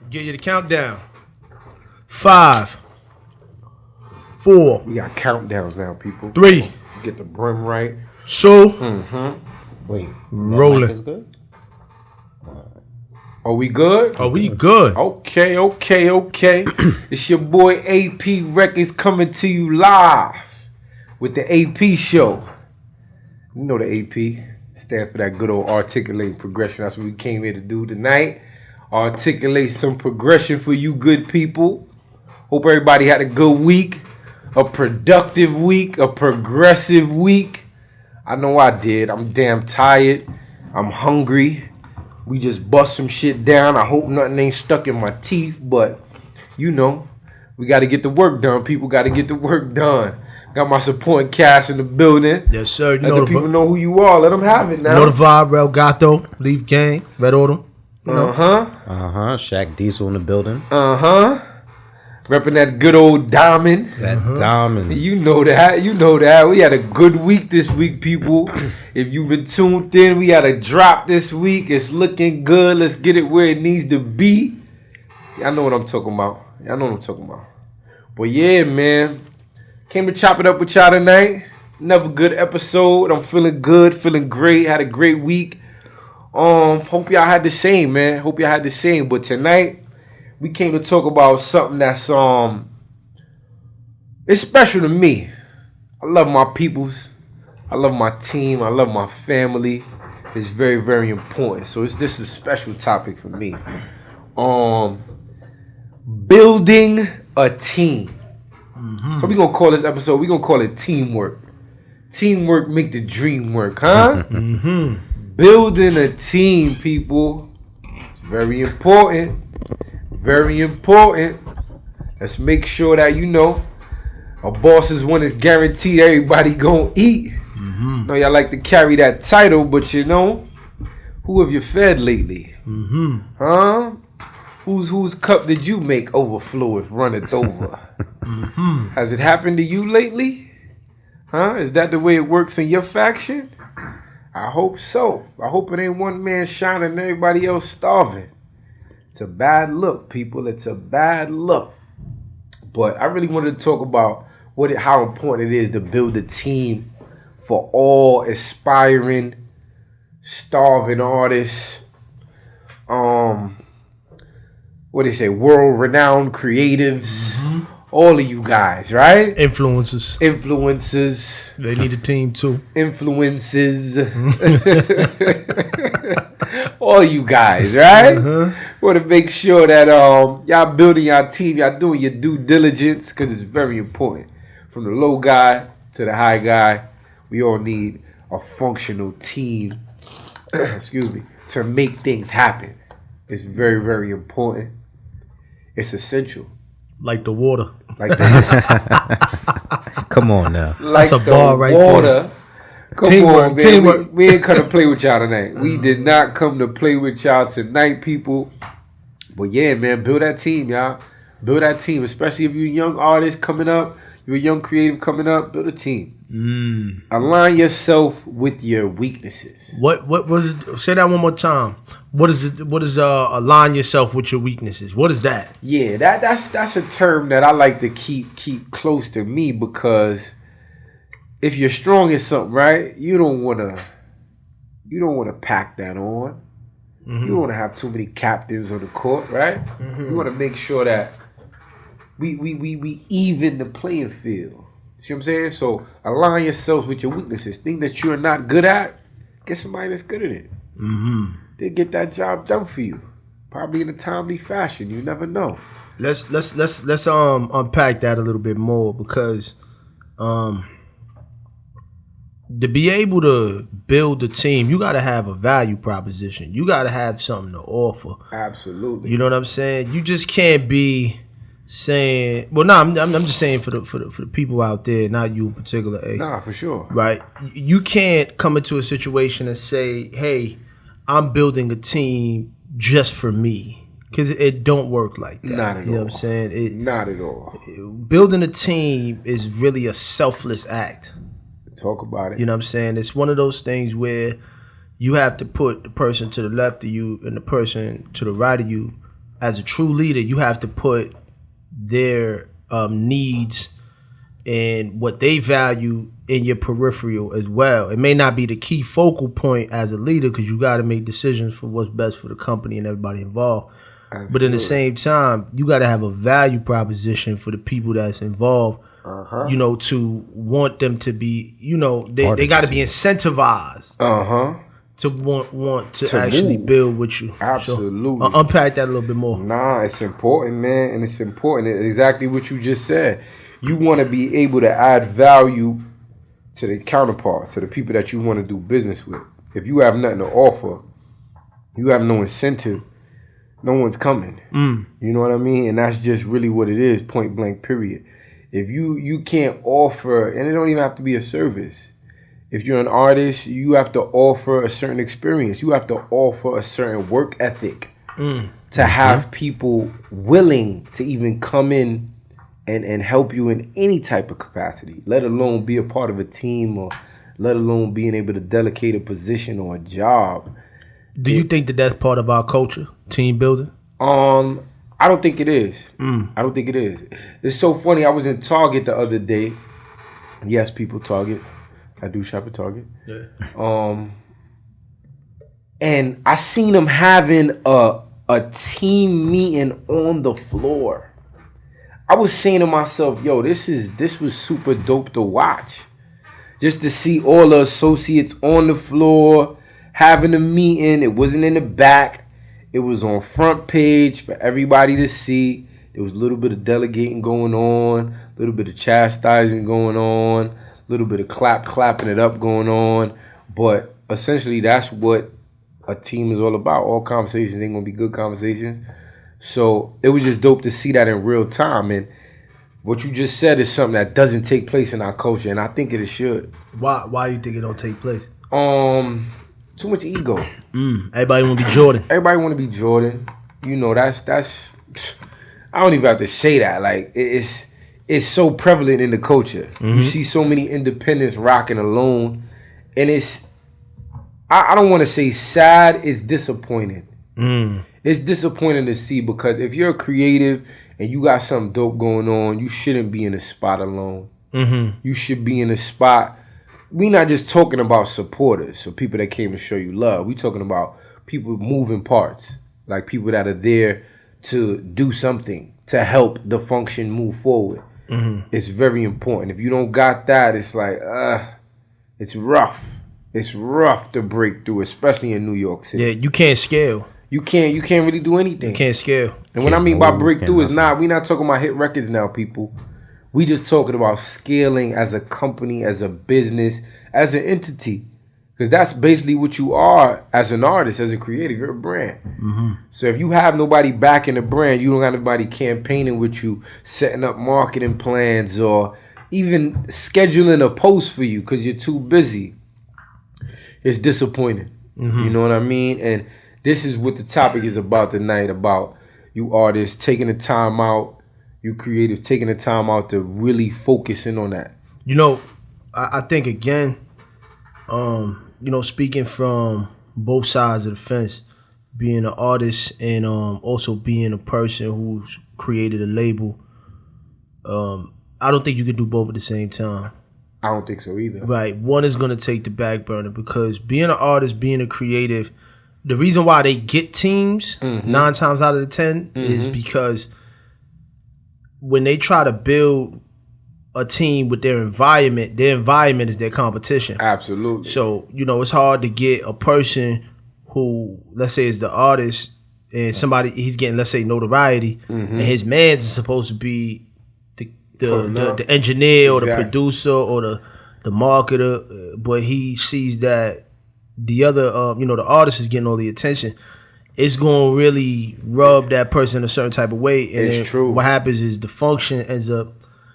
Give you the countdown. 5, 4. We got countdowns now, people. 3. Get the brim right. 2. Wait. Rolling. Good? Are we good? Are we good? Okay. It's your boy AP Records coming to you live with the AP show. You know the AP. Stand for that good old articulating progression. That's what we came here to do tonight. Articulate some progression for you good people. Hope everybody had a good week. A productive week. A progressive week. I know I did. I'm damn tired. I'm hungry. We just bust some shit down. I hope nothing ain't stuck in my teeth. But, you know, we got to get the work done. People got to get the work done. Got my supporting cast in the building. Yes, sir. Let the people know who you are. Let them have it now. You know the vibe. Real Gato, Leaf Gang, Red Autumn. You know. Shaq Diesel in the building. Repping that good old diamond. That diamond. You know that. We had a good week this week, people. If you've been tuned in, we had a drop this week. It's looking good. Let's get it where it needs to be. Y'all know what I'm talking about. But yeah, man. Came to chop it up with y'all tonight. Another good episode. I'm feeling good, feeling great. Had a great week. Hope y'all had the same, man. But tonight, we came to talk about something that's it's special to me. I love my peoples. I love my team. I love my family. It's very, very important. So this is a special topic for me. Building a team. So we're going to call this episode, we're going to call it teamwork. Teamwork make the dream work, huh? Building a team, people. It's very important. Very important. Let's make sure that, you know, a boss's one is guaranteed everybody gonna eat. Know y'all like to carry that title, but you know, who have you fed lately? Huh? Whose cup did you make overflow if runneth over? Has it happened to you lately? Huh? Is that the way it works in your faction? I hope so. I hope it ain't one man shining and everybody else starving. It's a bad look, people. It's a bad look. But I really wanted to talk about how important it is to build a team for all aspiring, starving artists. What do they say? World-renowned creatives. All of you guys, right? Influencers. They need a team too. Influences. All you guys, right? Want to make sure that y'all building y'all team, y'all doing your due diligence, because it's very important. From the low guy to the high guy, we all need a functional team. Excuse me, to make things happen. It's very, very important. It's essential. Like the water. Come on now. Like that's a the bar right water. there. Come Teamwork, on, man. teamwork. We ain't come to play with y'all tonight. We did not come to play with y'all tonight, people. But yeah, man, build that team, y'all. Build that team, especially if you're a young artist coming up, you're a young creative coming up, build a team. Align yourself with your weaknesses. What was it? Say that one more time. What is it? What is align yourself with your weaknesses? What is that? Yeah, that's a term that I like to keep close to me, because if you're strong in something, right, you don't wanna pack that on. You don't wanna have too many captains on the court, right? You wanna make sure that we even the playing field. See what I'm saying? So align yourself with your weaknesses. Things that you're not good at, get somebody that's good at it. They get that job done for you, probably in a timely fashion. You never know. Let's unpack that a little bit more, because to be able to build a team, you got to have a value proposition. You got to have something to offer. Absolutely. You know what I'm saying? You just can't be saying, well, no, I'm just saying for the people out there, not you in particular. Nah, for sure. Right? You can't come into a situation and say, hey, I'm building a team just for me. Because it don't work like that. Not at all. You know what I'm saying? Not at all. Building a team is really a selfless act. Talk about it. You know what I'm saying? It's one of those things where you have to put the person to the left of you and the person to the right of you as a true leader, you have to put their needs and what they value in your peripheral as well. It may not be the key focal point as a leader because you got to make decisions for what's best for the company and everybody involved. Absolutely. But in the same time, you got to have a value proposition for the people that's involved. You know, to want them to be, you know, they got to be incentivized. To want to actually move. Build with you. Absolutely. So, unpack that a little bit more. Nah, it's important, man, and it's important. It's exactly what you just said. You want to be able to add value to the counterparts, to the people that you want to do business with. If you have nothing to offer, you have no incentive, no one's coming. You know what I mean? And that's just really what it is, point blank, period. If you can't offer, and it don't even have to be a service. If you're an artist, you have to offer a certain experience. You have to offer a certain work ethic to have people willing to even come in and help you in any type of capacity, let alone be a part of a team or let alone being able to delegate a position or a job. Do you think that that's part of our culture, team building? I don't think it is. I don't think it is. It's so funny. I was in Target the other day. Yes, people, Target. I do shop at Target. Yeah. And I seen them having a team meeting on the floor. I was saying to myself, yo, this was super dope to watch. Just to see all the associates on the floor having a meeting. It wasn't in the back. It was on front page for everybody to see. There was a little bit of delegating going on, a little bit of chastising going on, a little bit of clapping it up going on. But essentially, that's what a team is all about. All conversations ain't going to be good conversations. So it was just dope to see that in real time. And what you just said is something that doesn't take place in our culture, and I think it should. Why do you think it don't take place? Too much ego. Everybody want to be Jordan. Everybody want to be Jordan. You know, that's. I don't even have to say that. Like it's so prevalent in the culture. You see so many independents rocking alone, and it's. I don't want to say sad. It's disappointing. It's disappointing to see because if you're a creative and you got something dope going on, you shouldn't be in a spot alone. You should be in a spot. We not just talking about supporters or people that came to show you love. We talking about people moving parts, like people that are there to do something to help the function move forward. It's very important. If you don't got that, it's like, it's rough. It's rough to break through, especially in New York City. Yeah, you can't scale. You can't really do anything. You can't scale. And what I mean by breakthrough is we not talking about hit records now, people. We just talking about scaling as a company, as a business, as an entity. Because that's basically what you are as an artist, as a creator. You're a brand. So if you have nobody backing the brand, you don't have nobody campaigning with you, setting up marketing plans, or even scheduling a post for you because you're too busy. It's disappointing. You know what I mean? And this is what the topic is about tonight, about you artists taking the time out, you creative taking the time out to really focus in on that. You know, I think again, speaking from both sides of the fence, being an artist and also being a person who's created a label, I don't think you can do both at the same time. I don't think so either. Right. One is going to take the back burner because being an artist, being a creative, the reason why they get teams 9 times out of the 10 is because when they try to build a team with their environment is their competition. Absolutely. So, it's hard to get a person who, let's say, is the artist and somebody, he's getting, let's say, notoriety, and his man's is supposed to be the engineer or the producer or the marketer, but he sees that the other, the artist is getting all the attention. It's going to really rub that person a certain type of way. And it's true. What happens is the function ends up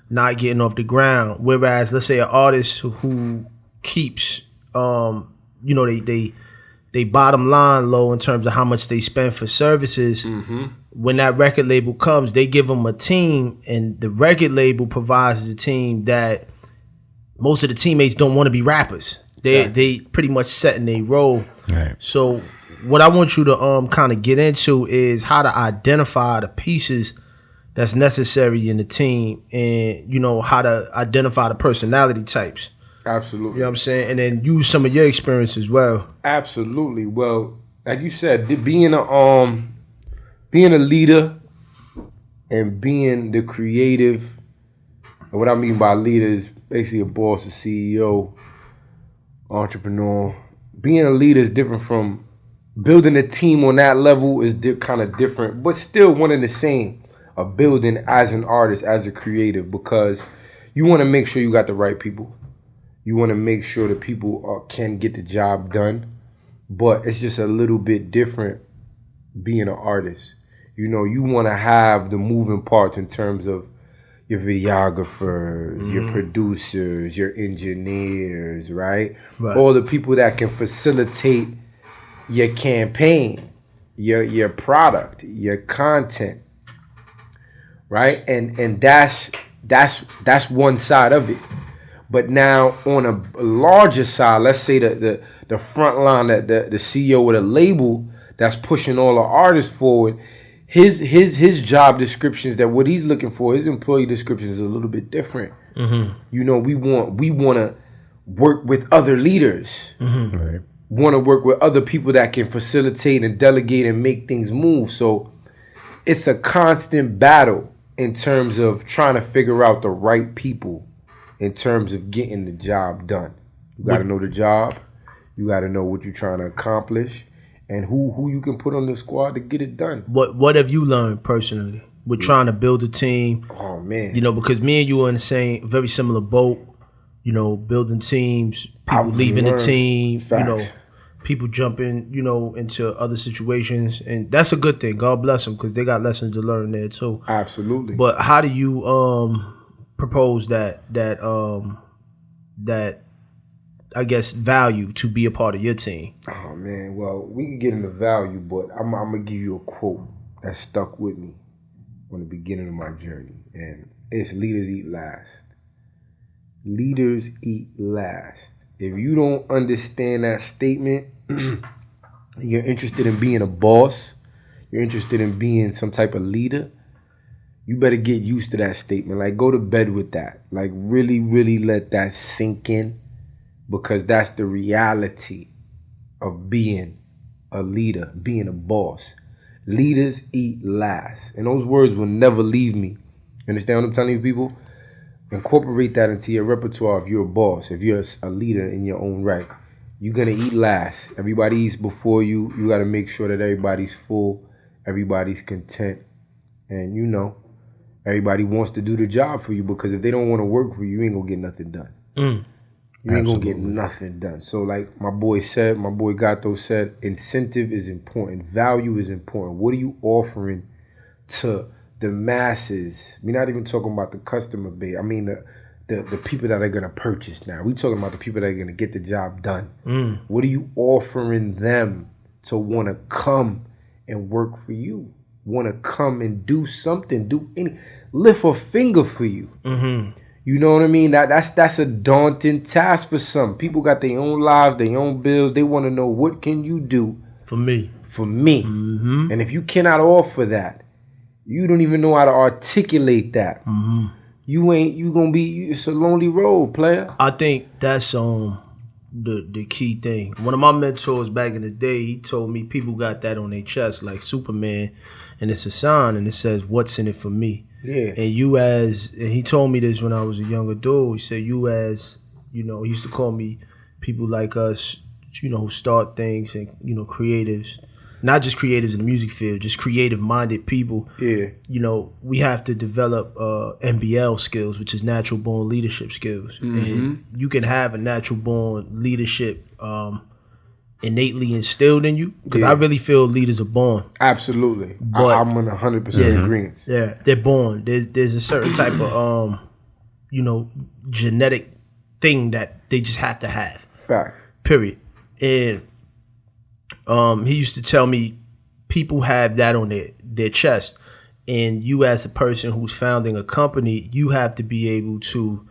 not getting off the ground. Whereas, let's say an artist who keeps, they bottom line low in terms of how much they spend for services. When that record label comes, they give them a team, and the record label provides the team that most of the teammates don't want to be rappers. They pretty much set in a role. Right. So what I want you to kind of get into is how to identify the pieces that's necessary in the team, and how to identify the personality types. Absolutely. You know what I'm saying? And then use some of your experience as well. Absolutely. Well, like you said, being a leader and being the creative, and what I mean by leader is basically a boss, a CEO, entrepreneur. Being a leader is different from building a team on that level is kind of different, but still one and the same. A building as an artist, as a creative, because you want to make sure you got the right people. You want to make sure that people can get the job done, but it's just a little bit different being an artist. You want to have the moving parts in terms of your videographers, your producers, your engineers, right? All the people that can facilitate your campaign, your product, your content. Right, and that's one side of it. But now on a larger side, let's say the front line, that the CEO with a label that's pushing all the artists forward, his job descriptions, that what he's looking for, his employee description is a little bit different. We want to work with other leaders. Right. Want to work with other people that can facilitate and delegate and make things move. So it's a constant battle in terms of trying to figure out the right people in terms of getting the job done. You got to know the job. You got to know what you're trying to accomplish and who you can put on the squad to get it done. What have you learned personally with trying to build a team? Oh, man. Because me and you are in the same, very similar boat, building teams, people leaving the team, Facts. People jumping, into other situations, and that's a good thing. God bless them, because they got lessons to learn there too. Absolutely. But how do you propose that I guess value to be a part of your team? Oh man, well, we can get into value, but I'm gonna give you a quote that stuck with me from the beginning of my journey, and it's leaders eat last. Leaders eat last. If you don't understand that statement, you're interested in being a boss, you're interested in being some type of leader, you better get used to that statement. Like, go to bed with that. Like, really, really let that sink in, because that's the reality of being a leader, being a boss. Leaders eat last. And those words will never leave me. Understand what I'm telling you, people? Incorporate that into your repertoire if you're a boss, if you're a leader in your own right. You're going to eat last. Everybody eats before you. You got to make sure that everybody's full, everybody's content, and everybody wants to do the job for you, because if they don't want to work for you, you ain't going to get nothing done. You ain't going to get nothing done. So like my boy Gato said, incentive is important. Value is important. What are you offering to the masses? We're not even talking about the customer base. I mean the people that are going to purchase now. We're talking about the people that are going to get the job done. What are you offering them to want to come and work for you? Want to come and do something, lift a finger for you. You know what I mean? That's a daunting task for some. People got their own lives, their own bills. They want to know, what can you do for me? And if you cannot offer that, you don't even know how to articulate that. It's a lonely road, player. I think that's the key thing. One of my mentors back in the day, he told me people got that on their chest like Superman, and it's a sign, and it says, "What's in it for me?" Yeah. And he told me this when I was a younger dude. He said, he used to call me people like us, who start things, and creatives. Not just creatives in the music field, just creative-minded people. Yeah. We have to develop NBL skills, which is natural-born leadership skills. And you can have a natural-born leadership innately instilled in you, because I really feel leaders are born. Absolutely. But, I'm in 100% agreement. Yeah, they're born. There's a certain type of genetic thing that they just have to have. Facts. Period. And he used to tell me people have that on their chest, and you, as a person who's founding a company, you have to be able to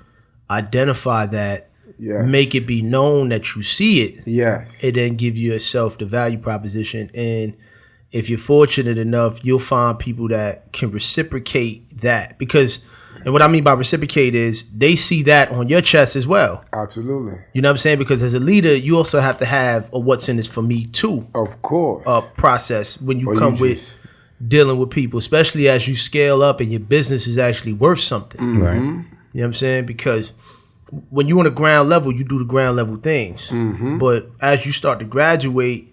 identify that Yes. make it be known that you see it, Yes. and then give yourself the value proposition. And if you're fortunate enough, you'll find people that can reciprocate that. Because, and what I mean by reciprocate is they see that on your chest as well. Absolutely. You know what I'm saying? Because as a leader, you also have to have a what's in this for me too Of course. process when you Or come you with just- dealing with people, especially as you scale up and your business is actually worth something. Mm-hmm. Right. You know what I'm saying? Because when you're on the ground level, you do the ground level things. Mm-hmm. But as you start to graduate,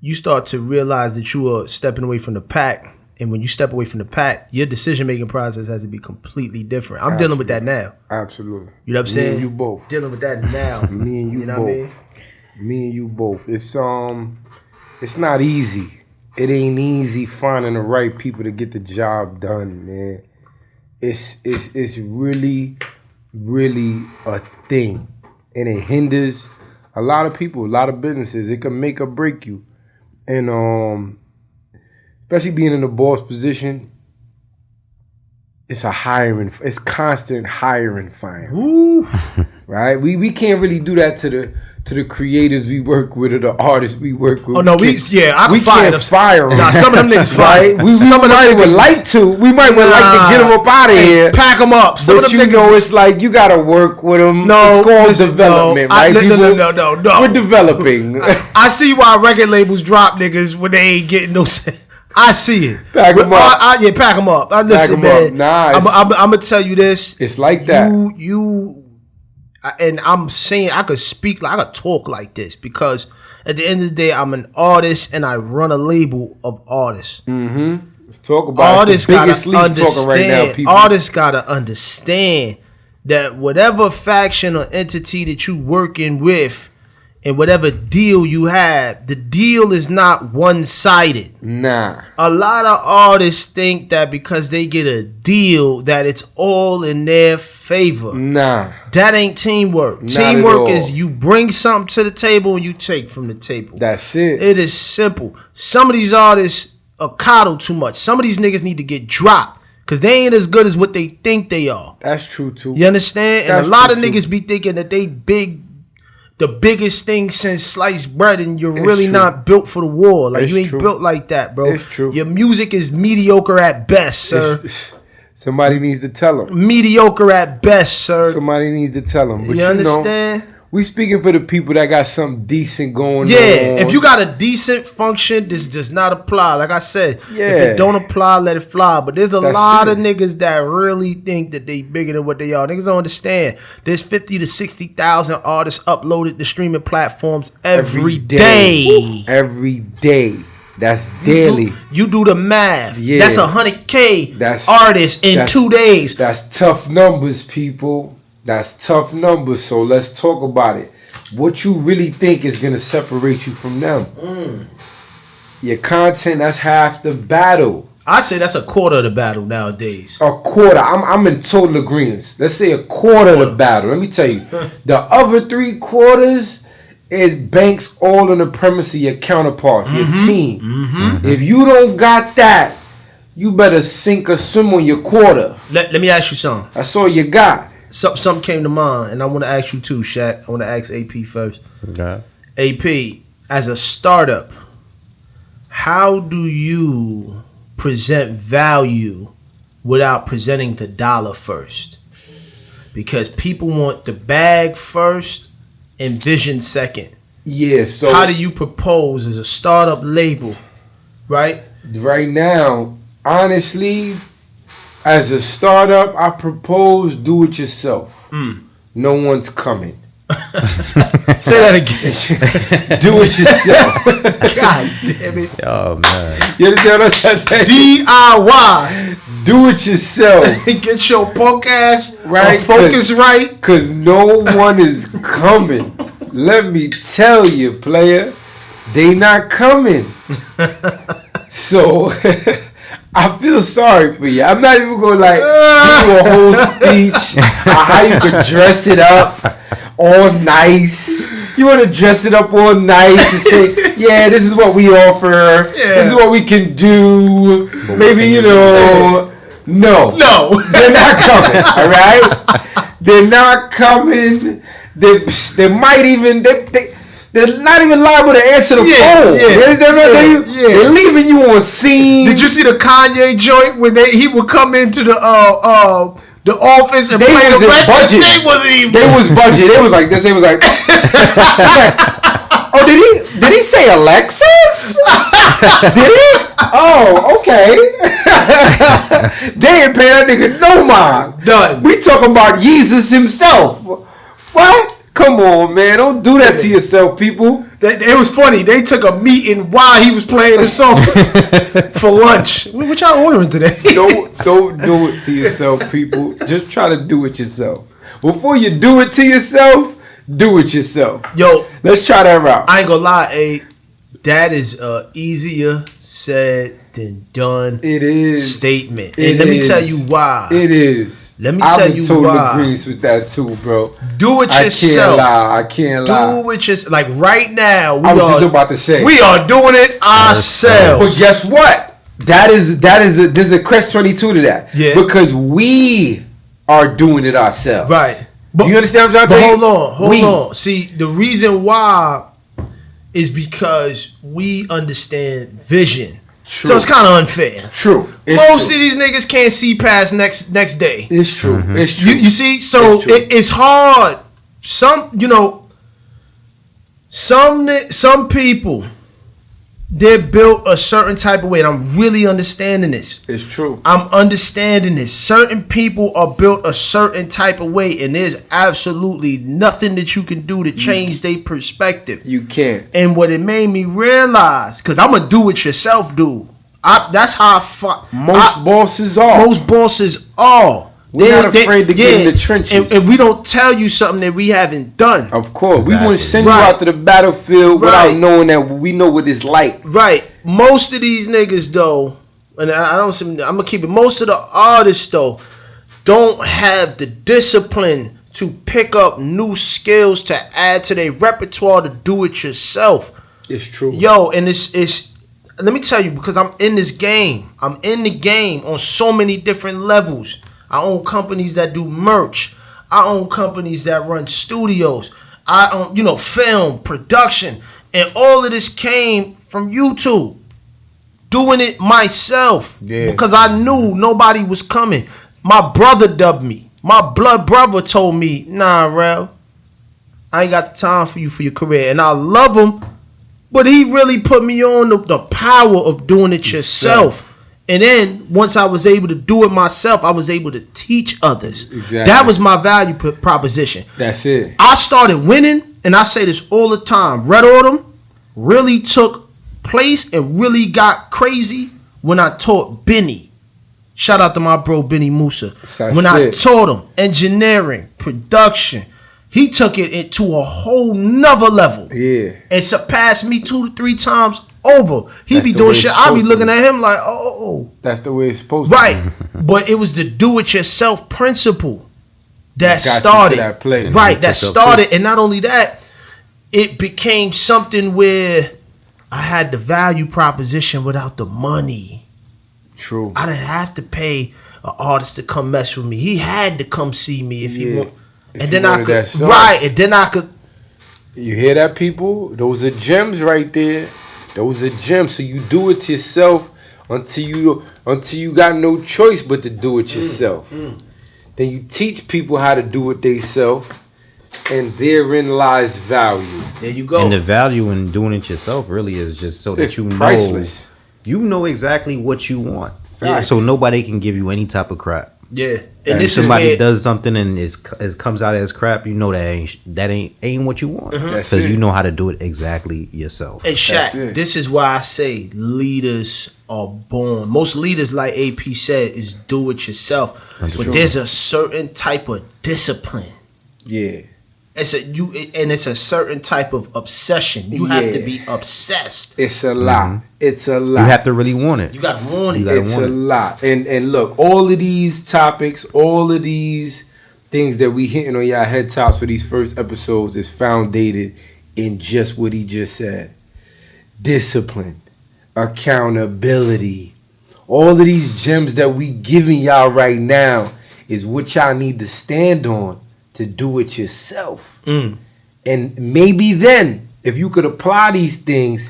you start to realize that you are stepping away from the pack. And when you step away from the pack, your decision-making process has to be completely different. I'm dealing with that now. Absolutely. You know what I'm Me saying? and you both. Dealing with that now. Me and you, know both. what I mean? Me and you both. It's not easy. It ain't easy finding the right people to get the job done, man. It's really, really a thing. And it hinders a lot of people, a lot of businesses. It can make or break you. And especially being in the boss position, it's constant hiring fire. Woo. Right? We can't really do that to the creators we work with or the artists we work with. Oh no, I can we fire can't them. fire them. Nah, some of them niggas fire. Right? We Some of them might would niggas like to. We might would like to get them up out of here. Pack them up. Some But of them you niggas know, is- it's like you gotta work with them. No, it's called listen, development, no, right? no. We're developing. I see why record labels drop niggas when they ain't getting no. I see it. Pack 'em up. Yeah, pack them up. Listen, 'em man. up. Nah, I'm gonna tell you this. It's like that. And I'm saying I could speak, I could talk like this because at the end of the day, I'm an artist and I run a label of artists. Let's talk about Artists the biggest gotta league talking right now, understand. people. Artists gotta understand that whatever faction or entity that you working with, and whatever deal you have, the deal is not one-sided. Nah. A lot of artists think that because they get a deal that it's all in their favor. Nah. That ain't teamwork. Not at Teamwork all. is you bring something to the table and you take from the table. That's it. It is simple. Some of these artists are coddled too much. Some of these niggas need to get dropped because they ain't as good as what they think they are. That's true too. You understand? And That's a lot of true, too. niggas be thinking that they the biggest thing since sliced bread, and you're It's really true. not built for the war. Like It's you ain't true. built like that, bro. It's true. Your music is mediocre at best, sir. Somebody needs to tell them. Mediocre at best, sir. Somebody needs to tell them. But you you understand? know, we speaking for the people that got something decent going Yeah, on. if you got a decent function, this does not apply. Like I said, if Yeah. it don't apply, let it fly. But there's a That's lot it. of niggas that really think that they bigger than what they are. Niggas don't understand. There's 50 to 60,000 artists uploaded to streaming platforms every day. Every day. That's daily. You do the math. Yeah. That's 100K That's- artists in that's- 2 days. That's tough numbers, people. That's tough numbers. So let's talk about it. What you really think is gonna separate you from them? Your content. That's half the battle. I say that's a quarter of the battle nowadays. A quarter. I'm in total agreement. Let's say a quarter of the battle. Let me tell you, the other 3/4 is banks all on the premise of your counterparts, your team. If you don't got that, you better sink or swim on your quarter. Let me ask you something. That's all you got. Something came to mind, and I want to ask you too, Shaq. I want to ask AP first. Okay. AP, as a startup, how do you present value without presenting the dollar first? Because people want the bag first and vision second. Yeah, so How do you propose as a startup label, right? right now, honestly, as a startup, I propose do it yourself. No one's coming. Say that again. Do it yourself. God damn it. Oh man. You understand what I'm saying? DIY. Do it yourself. Get your punk ass Right, focus right. Cause no one is coming. Let me tell you, player, they not coming. So I feel sorry for you. I'm not even gonna like give you a whole speech on how you could dress it up all nice. You want to dress it up all nice and say, yeah, this is what we offer. This is what we can do. Maybe, you know, no. No. They're not coming, all right? They're not coming. they might even they're not even liable to answer the phone. They're leaving you on scene. Did you see the Kanye joint when he would come into the office and play the record? Budget. They wasn't even. They was budget. They was like this. They was like. Oh, did he say Alexis? Did he? Oh, okay. They ain't pay that nigga no mind. None. We talking about Jesus himself. What? Come on, man. Don't do that to yourself, people. It was funny. They took a meeting while he was playing the song for lunch. What y'all ordering today? Don't do it to yourself, people. Just try to do it yourself. Before you do it to yourself, do it yourself. Yo, let's try that route. I ain't gonna lie, that is easier said than done. It is statement. And let me tell you why. It is. Let me tell you totally why. agrees with that too, bro. Do it yourself. I can't lie. Do it yourself. Like right now, I was just about to say we are doing it ourselves. But guess what? There's a catch-22 to that. Yeah. Because we are doing it ourselves. Right. But, you understand what I'm saying? Hold on. See, the reason why is because we understand vision. True. So it's kind of unfair. True. Most of these niggas can't see past next day. It's true. Mm-hmm. It's true. You see? So it's hard. Some people, they're built a certain type of way. And I'm really understanding this. It's true. I'm understanding this. Certain people are built a certain type of way, and there's absolutely nothing that you can do to change their perspective. You can't. And what it made me realize, because I'm a do-it-yourself dude. That's how most bosses are. Most bosses are. We're not afraid to get in the trenches. And we don't tell you something that we haven't done. Of course. Exactly. We wouldn't send you out to the battlefield without knowing that we know what it's like. Right. Most of these niggas, though, and I'm going to keep it, most of the artists, though, don't have the discipline to pick up new skills to add to their repertoire to do it yourself. It's true. Yo, and it's let me tell you, because I'm in this game. I'm in the game on so many different levels. I own companies that do merch. I own companies that run studios. I own, film, production. And all of this came from YouTube. Doing it myself. Yeah. Because I knew nobody was coming. My brother dubbed me. My blood brother told me, nah, Rel, I ain't got the time for you for your career. And I love him. But he really put me on the power of doing it yourself. And then once I was able to do it myself, I was able to teach others. Exactly. That was my value proposition. That's it. I started winning, and I say this all the time. Red Autumn really took place and really got crazy when I taught Benny. Shout out to my bro Benny Musa. I taught him engineering, production, he took it to a whole nother level. Yeah. And surpassed me 2 to 3 times over. He be doing shit. I be looking at him like, oh. That's the way it's supposed to be. Right. But it was the do-it-yourself principle that started. That place. Right. That started. And not only that, it became something where I had the value proposition without the money. True. I didn't have to pay an artist to come mess with me. He had to come see me if he want. And then I could, and then I could. You hear that, people? Those are gems right there. Those are gems. So you do it yourself until you got no choice but to do it yourself. Then you teach people how to do it themselves, and therein lies value. There you go. And the value in doing it yourself really is just so that it's priceless. You know exactly what you want. Yeah. So nobody can give you any type of crap. Yeah. And if somebody does something and it comes out as crap, you know that ain't what you want, because you know how to do it exactly yourself. And Shaq, this is why I say leaders are born. Most leaders, like AP said, is do it yourself. But there's a certain type of discipline. Yeah. It's a certain type of obsession. You have to be obsessed. It's a lot. It's a lot. You have to really want it. You got to want it. It's a lot. And look, all of these topics, all of these things that we hitting on y'all head tops for these first episodes is founded in just what he just said. Discipline, accountability. All of these gems that we giving y'all right now is what y'all need to stand on to do it yourself. And maybe then, if you could apply these things,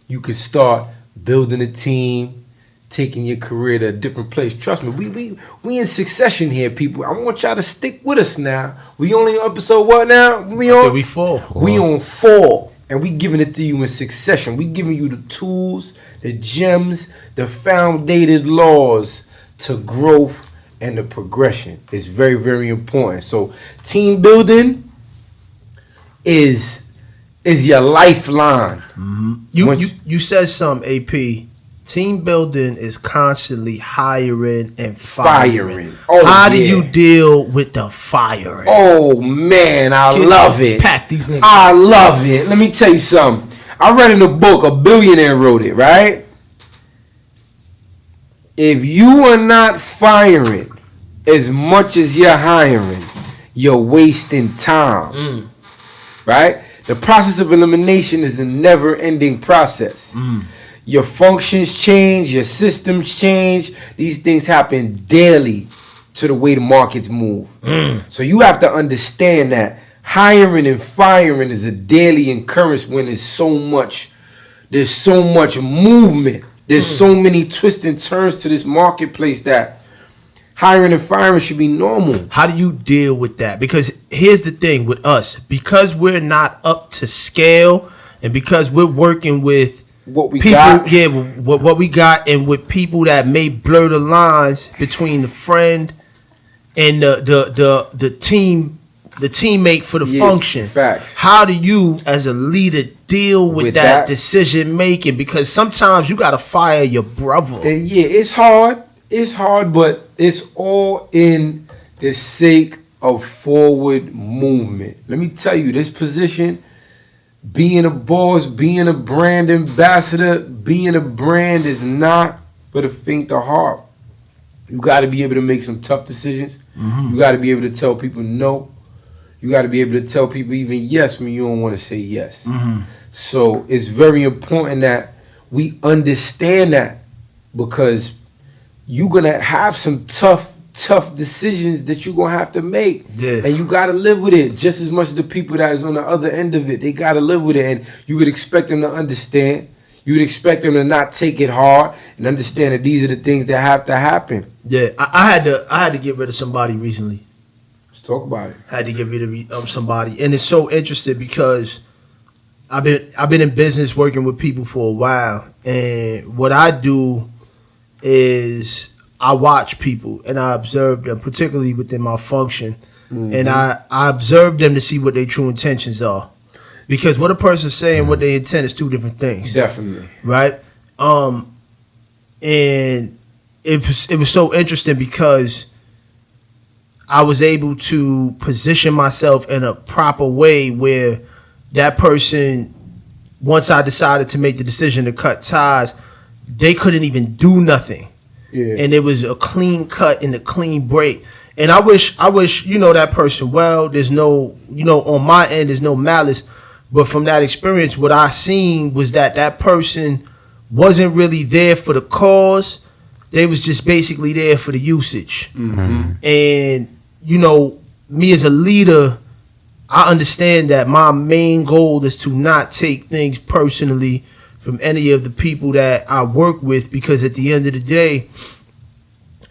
you could start building a team, taking your career to a different place. Trust me, we in succession here, people. I want y'all to stick with us now. We only on episode what now? We on? We 4. We on 4. And we giving it to you in succession. We giving you the tools, the gems, the foundated laws to growth and the progression. It's very, very important. So team building is your lifeline. You said something, AP. Team building is constantly hiring and firing. Oh, How do you deal with the firing? Oh man, I love it. Pack these niggas. I love it. Let me tell you something. I read in a book, a billionaire wrote it, right? If you are not firing as much as you're hiring, you're wasting time. Right? The process of elimination is a never-ending process. Your functions change, your systems change. These things happen daily to the way the markets move. So you have to understand that hiring and firing is a daily occurrence when there's so much movement. There's so many twists and turns to this marketplace that hiring and firing should be normal. How do you deal with that? Because here's the thing with us. Because we're not up to scale and because we're working with What we people, got. yeah, what we got, and with people that may blur the lines between the friend and the team, the teammate for the function. Facts. How do you, as a leader, deal with that decision making? Because sometimes you gotta fire your brother. And yeah, it's hard. It's hard, but it's all in the sake of forward movement. Let me tell you, this position, being a boss, being a brand ambassador, being a brand is not for the faint of heart. You got to be able to make some tough decisions. You got to be able to tell people no. You got to be able to tell people even yes when you don't want to say yes. So it's very important that we understand that, because you're going to have some tough decisions that you're going to have to make. Yeah. And you got to live with it just as much as the people that is on the other end of it. They got to live with it. And you would expect them to understand. You would expect them to not take it hard and understand that these are the things that have to happen. Yeah, I had to get rid of somebody recently. Let's talk about it. Had to get rid of somebody, and it's so interesting because I've been in business working with people for a while, and what I do is I watch people and I observe them, particularly within my function, and I observe them to see what their true intentions are, because what a person's saying, what they intend is two different things. Definitely. Right? And it was so interesting because I was able to position myself in a proper way where that person, once I decided to make the decision to cut ties, they couldn't even do nothing. Yeah. And it was a clean cut and a clean break. And I wish, that person well. There's no, on my end, there's no malice. But from that experience, what I seen was that person wasn't really there for the cause. They was just basically there for the usage. And, me as a leader, I understand that my main goal is to not take things personally from any of the people that I work with, because at the end of the day,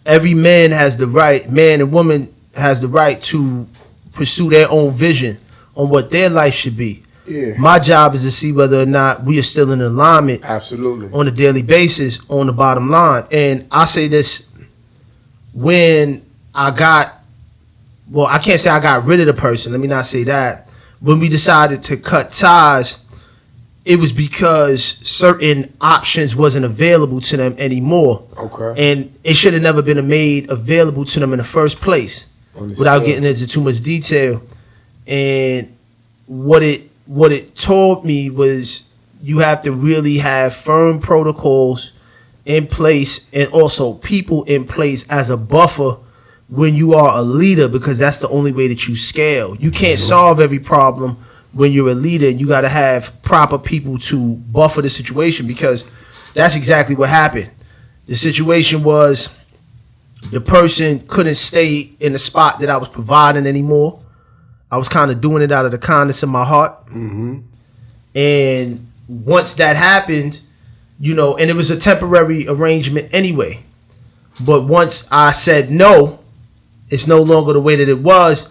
every man and woman has the right to pursue their own vision on what their life should be. Yeah. My job is to see whether or not we are still in alignment Absolutely. on a daily basis on the bottom line. And I say this, when I can't say I got rid of the person. Let me not say that. When we decided to cut ties, it was because certain options wasn't available to them anymore. Okay. And it should have never been made available to them in the first place. Understood. Without getting into too much detail. And what it taught me was you have to really have firm protocols in place and also people in place as a buffer when you are a leader, because that's the only way that you scale. You can't solve every problem when you're a leader, and you got to have proper people to buffer the situation, because that's exactly what happened. The situation was the person couldn't stay in the spot that I was providing anymore. I was kind of doing it out of the kindness of my heart. And once that happened, and it was a temporary arrangement anyway. But once I said no, it's no longer the way that it was,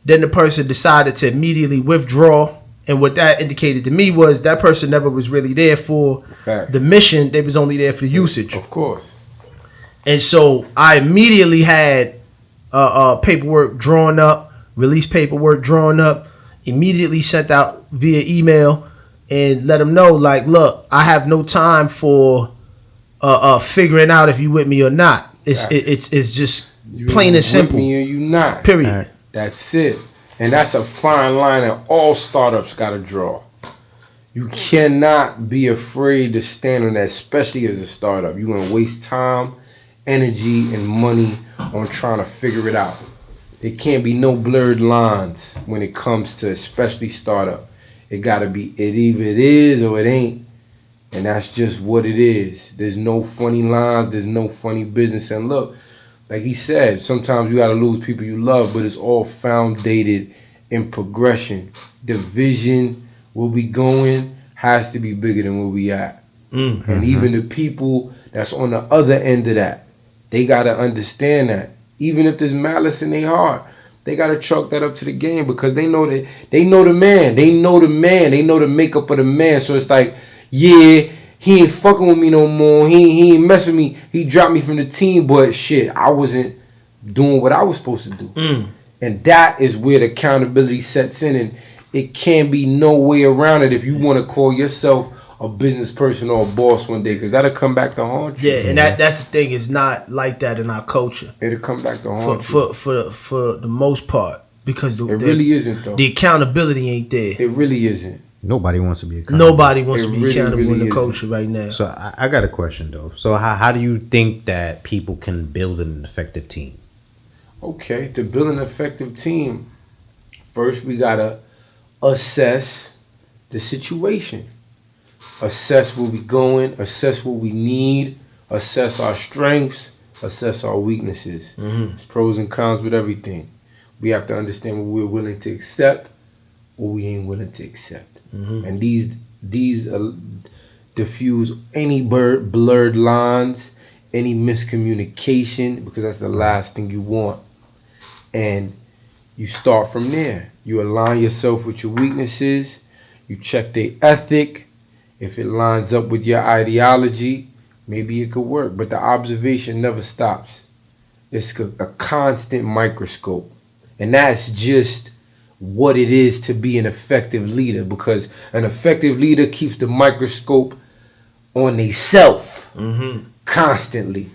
then the person decided to immediately withdraw. And what that indicated to me was that person never was really there for the mission. They was only there for the usage. Of course. And so I immediately had paperwork drawn up, release paperwork drawn up, immediately sent out via email and let them know, like, look, I have no time for figuring out if you with me or not. It's just plain and simple. With me or you not. Period. Right. That's it. And that's a fine line that all startups got to draw. You cannot be afraid to stand on that, especially as a startup. You're going to waste time, energy, and money on trying to figure it out. There can't be no blurred lines when it comes to especially startup. It got to be, it either it is or it ain't. And that's just what it is. There's no funny lines. There's no funny business. And look, like he said, sometimes you got to lose people you love, but it's all founded in progression. The vision, where we going, has to be bigger than where we at. Mm-hmm. And even the people that's on the other end of that, they got to understand that. Even if there's malice in their heart, they got to chalk that up to the game because they know the man. They know the man. They know the makeup of the man. So it's like, yeah, he ain't fucking with me no more. He ain't messing with me. He dropped me from the team, but shit, I wasn't doing what I was supposed to do. Mm. And that is where the accountability sets in, and it can't be no way around it if you want to call yourself a business person or a boss one day, because that'll come back to haunt you. Yeah, and that's the thing. It's not like that in our culture. It'll come back to haunt you. For the most part, because it really isn't, though. The accountability ain't there. It really isn't. Nobody wants to be accountable. Nobody wants to be accountable in the culture right now. So I got a question, though. So how do you think that people can build an effective team? Okay, to build an effective team, first we got to assess the situation. Assess where we going, assess what we need, assess our strengths, assess our weaknesses. Mm-hmm. There's pros and cons with everything. We have to understand what we're willing to accept, what we ain't willing to accept. Mm-hmm. And these diffuse any blurred lines, any miscommunication, because that's the last thing you want. And you start from there. You align yourself with your weaknesses. You check their ethic. If it lines up with your ideology, maybe it could work. But the observation never stops. It's a constant microscope. And that's just what it is to be an effective leader, because an effective leader keeps the microscope on themselves constantly.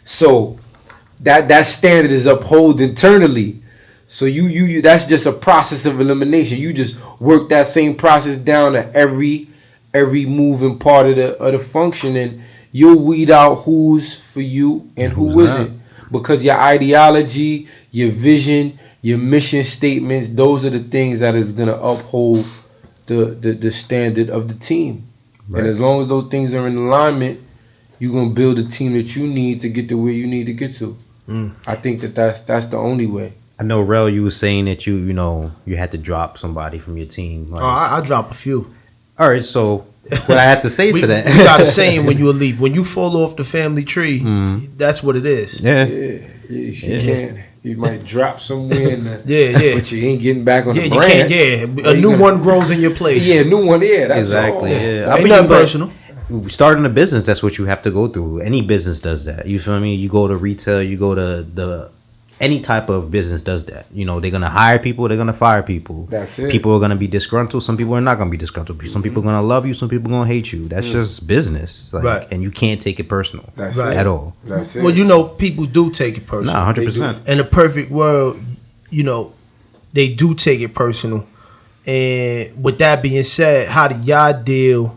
So that standard is upheld internally. So you that's just a process of elimination. You just work that same process down to every moving part of the function, and you'll weed out who's for you and who isn't. Because your ideology, your vision, your mission statements, those are the things that is going to uphold the standard of the team. Right. And as long as those things are in alignment, you're going to build a team that you need to get to where you need to get to. I think that's the only way. I know, Rel, you were saying that you had to drop somebody from your team. Like, I drop a few. All right, so what I have to say to that. You got a saying when you leave. When you fall off the family tree, that's what it is. Yeah. You can't. You might drop somewhere, but you ain't getting back on the you branch. Can't. A new one grows in your place. Yeah, a new one. Yeah, that's exactly. All. Yeah, ain't nothing personal. Starting a business, that's what you have to go through. Any business does that. You feel me? You go to retail, you go to any type of business does that. They're going to hire people, they're going to fire people. That's it. People are going to be disgruntled. Some people are not going to be disgruntled. Some people are going to love you. Some people are going to hate you. That's just business. Right. And you can't take it personal at all. That's it. Well, people do take it personal. Nah, 100%. In a perfect world, they do take it personal. And with that being said, how do y'all deal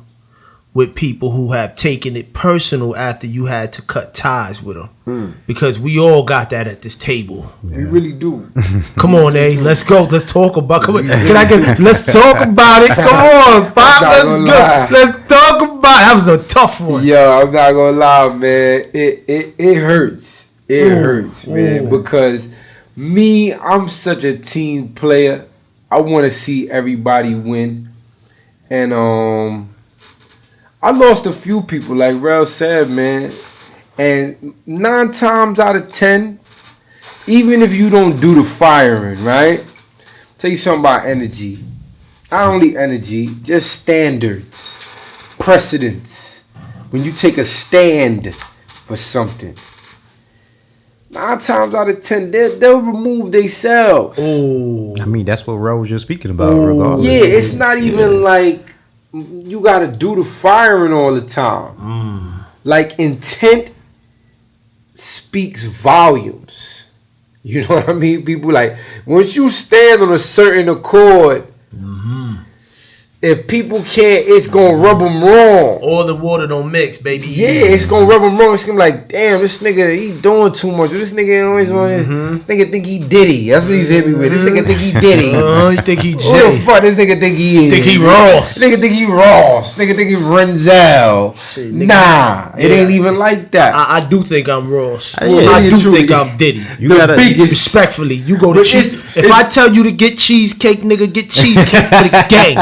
with people who have taken it personal after you had to cut ties with them? Because we all got that at this table. Yeah. We really do. Come on, let's go. Let's talk about. Let's talk about it. Come on, Bob. Let's talk about it. That was a tough one. Yo, I'm not gonna lie, man. It hurts. It hurts, man. Because I'm such a team player. I want to see everybody win. And I lost a few people, like Rel said, man. And 9 times out of 10, even if you don't do the firing, right? Tell you something about energy. Not only energy, just standards, precedents. When you take a stand for something, 9 times out of 10, they'll remove themselves. Oh, I mean, that's what Ro was just speaking about. Regardless. Yeah, it's not even like you gotta do the firing all the time. Like, intent speaks volumes. You know what I mean? People like, once you stand on a certain accord, if people can't, it's gonna rub them wrong. all the water don't mix, baby. Yeah, it's gonna rub them wrong. It's gonna be like, damn, this nigga, he doing too much. This nigga always want this. This nigga think he Diddy. That's what he's hit me with. This nigga think he Diddy. You think he Who the Jay? fuck this nigga think he is? Think he Ross? Nigga think he Ross. Nigga think he Renzel. Shit, nigga. Nah, it Yeah. ain't even like that. I do think I'm Ross. Yeah, I do truly. think I'm Diddy. You The gotta. biggest- Respectfully, you go to But cheese. it's- If I tell you to get cheesecake, nigga, get cheesecake for the gang.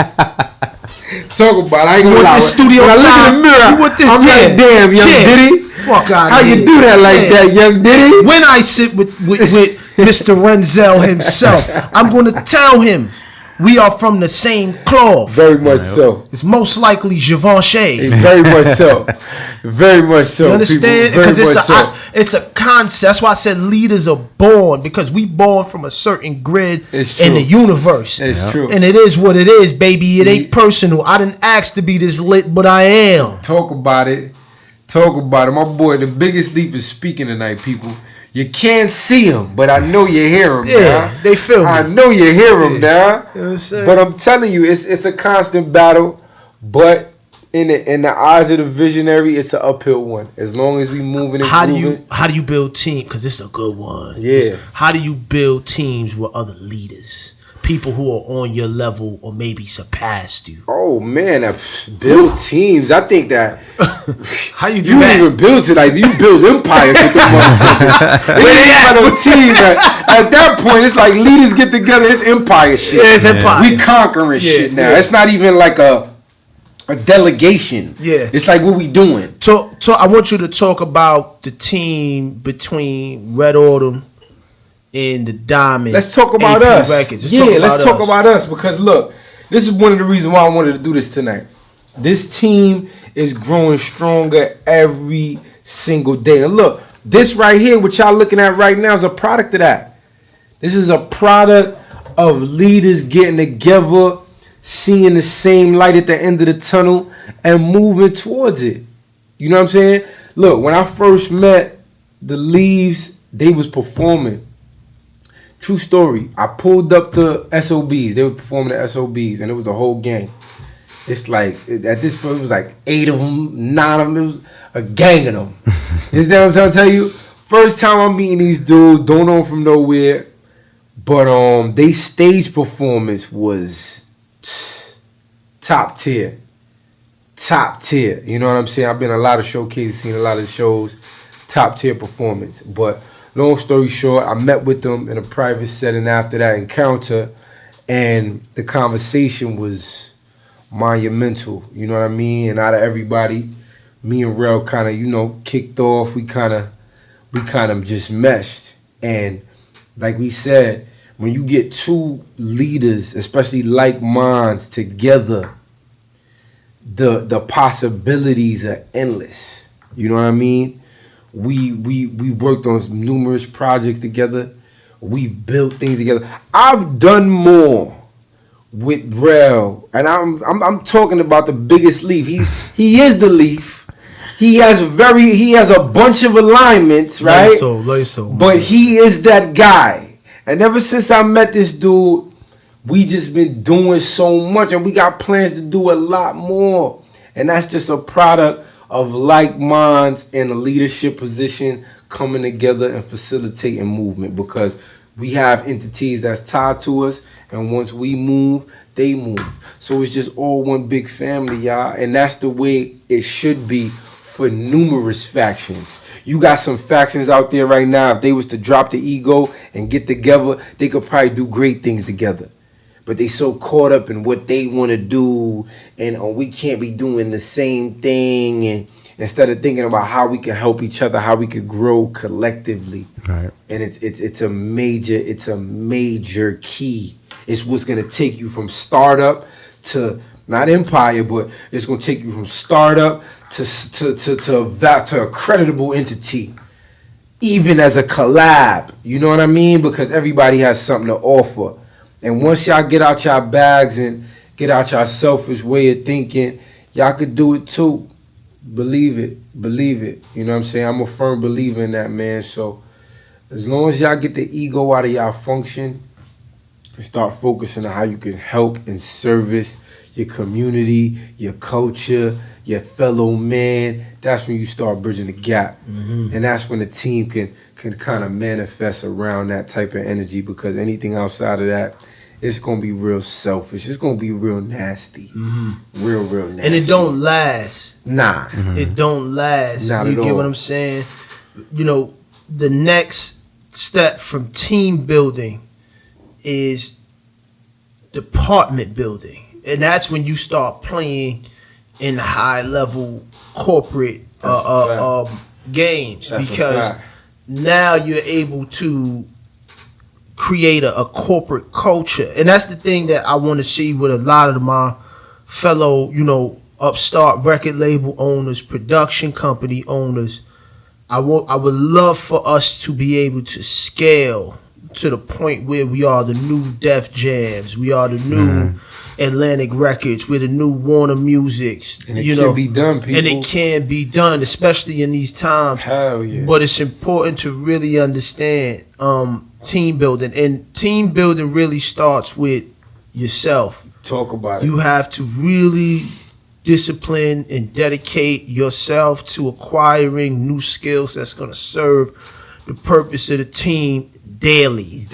Talk about it. I ain't You gonna want lie. this studio When I look in time? the mirror, You want this? I'm like, damn, young Diddy. Fuck out How here. you do that like Yeah. that, young Diddy? When I sit with Mr. Renzel himself, I'm going to tell him we are from the same cloth. Very much so. It's most likely Givenchy. Very much so. Very much so. You understand? People. Because Very much so. it's a concept. That's why I said leaders are born, because we born from a certain grid It's in true. the universe. It's true. And it is what it is, baby. It ain't personal. I didn't ask to be this lit, but I am. Talk about it. Talk about it. My boy, the biggest leap is speaking tonight, people. You can't see him, but I know you hear him. Yeah, now. they feel me. I know you hear him now. You know what I'm saying? But I'm telling you, it's a constant battle. But in the eyes of the visionary, it's an uphill one. As long as we moving and How do grooving. you build team? Because it's a good one. Yeah. How do you build teams with other leaders, people who are on your level or maybe surpassed you? Oh man, build teams. I think that How you do you that? don't even build it. Like, you build empires with them motherfuckers. It ain't about no team. At that point, it's like leaders get together. It's empire shit. Yeah, it's empire. We conquering Yeah, shit now. yeah. It's not even like a delegation. Yeah. It's like, what we doing? I want you to talk about the team between Red Autumn and the Diamond. Let's talk about AP us. Records. Let's talk about us, because look, this is one of the reasons why I wanted to do this tonight. This team is growing stronger every single day. And look, this right here, what y'all looking at right now, is a product of that. This is a product of leaders getting together, seeing the same light at the end of the tunnel, and moving towards it. You know what I'm saying? Look, when I first met the Leaves, they was performing. True story. I pulled up to SOBs. They were performing at SOBs, and it was the whole gang. It's like, at this point, it was like 8 of them, 9 of them. It was a gang of them. You know what I'm trying to tell you? First time I'm meeting these dudes, don't know them from nowhere. But they stage performance was top tier. Top tier. You know what I'm saying? I've been to a lot of showcases, seen a lot of shows. Top tier performance. But long story short, I met with them in a private setting after that encounter, and the conversation was monumental. You know what I mean? And out of everybody, me and Rel kind of, kicked off. We kind of just meshed. And like we said, when you get two leaders, especially like minds, together, the possibilities are endless. You know what I mean? We worked on numerous projects together. We built things together. I've done more with Rel, and I'm talking about the biggest leaf. He is the leaf. He has a bunch of alignments, right? But he is that guy. And ever since I met this dude, we just been doing so much, and we got plans to do a lot more. And that's just a product of like minds in a leadership position coming together and facilitating movement, because we have entities that's tied to us, and once we move, they move. So it's just all one big family, y'all. And that's the way it should be for numerous factions. You got some factions out there right now, if they was to drop the ego and get together, they could probably do great things together. but they so caught up in what they want to do, and we can't be doing the same thing, and instead of thinking about how we can help each other, how we could grow collectively. Right. And it's a major key. It's what's gonna take you from startup to not empire, but it's gonna take you from startup to a creditable entity, even as a collab. You know what I mean? Because everybody has something to offer. And once y'all get out y'all bags and get out y'all selfish way of thinking, y'all could do it too. Believe it. You know what I'm saying? I'm a firm believer in that, man. So as long as y'all get the ego out of y'all function and start focusing on how you can help and service your community, your culture, your fellow man, that's when you start bridging the gap. And that's when the team can kind of manifest around that type of energy, because anything outside of that, it's going to be real selfish. It's going to be real nasty. Real nasty. And it don't last. Nah. It don't last. Not you at get all. what I'm saying? You know, the next step from team building is department building. And that's when you start playing in high level corporate games. That's a because fact. now you're able to create a corporate culture. And that's the thing that I want to see with a lot of my fellow, you know, upstart record label owners, production company owners. I would love for us to be able to scale to the point where we are the new Def Jams, we are the new Atlantic Records, we're the new Warner Musics. And it can be done, people. And it can be done, especially in these times. Hell yeah. But it's important to really understand team building. And team building really starts with yourself. Talk about it. You have to really discipline and dedicate yourself to acquiring new skills that's going to serve the purpose of the team daily.